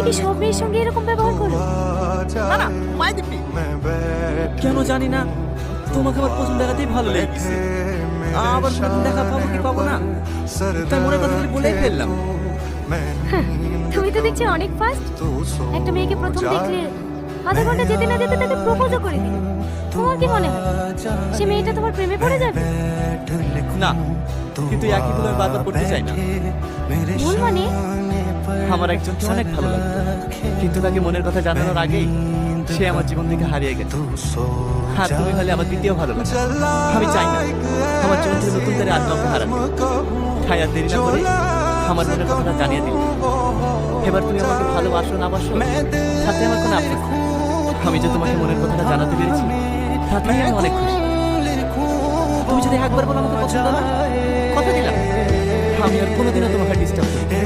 তুমি কি সব মেয়ের সঙ্গে এরকম ব্যবহার করো? না না মাই দিবি কেন জানি না, তোমাকে আমার প্রথম দেখাতেই ভালো লেগেছে। আবার প্রথম দেখা পাবো কি পাবো না, তাই মনে কথা বলেই ফেললাম। তুমি তো দেখছি অনেক ফাস্ট। একটা মেয়েকে প্রথম দেখলে আধা ঘন্টা যেতে না যেতে তাকে প্রপোজও করে দিলে। তোমার কি মনে হয় সে মেয়েটা তোমার প্রেমে পড়ে যাবে? না, কিন্তু একই ভুল আমি বারবার করতে চাই না। ভুল মানে? আমার একজনকে অনেক ভালো লাগতো, কিন্তু তাকে মনের কথা জানানোর আগেই সে আমার জীবন থেকে হারিয়ে গেছে। আর তুমি হলে আমার দ্বিতীয় ভালো লাগে। আমি চাই না আমার জীবন থেকে নতুন করে আর কাউকে হারানো। তাই আর দেরি না করে আমার মনের কথাটা জানিয়ে দিল। এবার তুমি আমাকে ভালোবাসো না বাসো তাতে আমার কোনো আপত্তি নেই। আমি যে তোমাকে মনের কথাটা জানাতে পেরেছি তাতেই আমি অনেক খুশি। তুমি যদি একবার বলো আমাকে পছন্দ না, কথা দিলাম আমি আর কোনোদিনও তোমাকে ডিস্টার্ব করি না।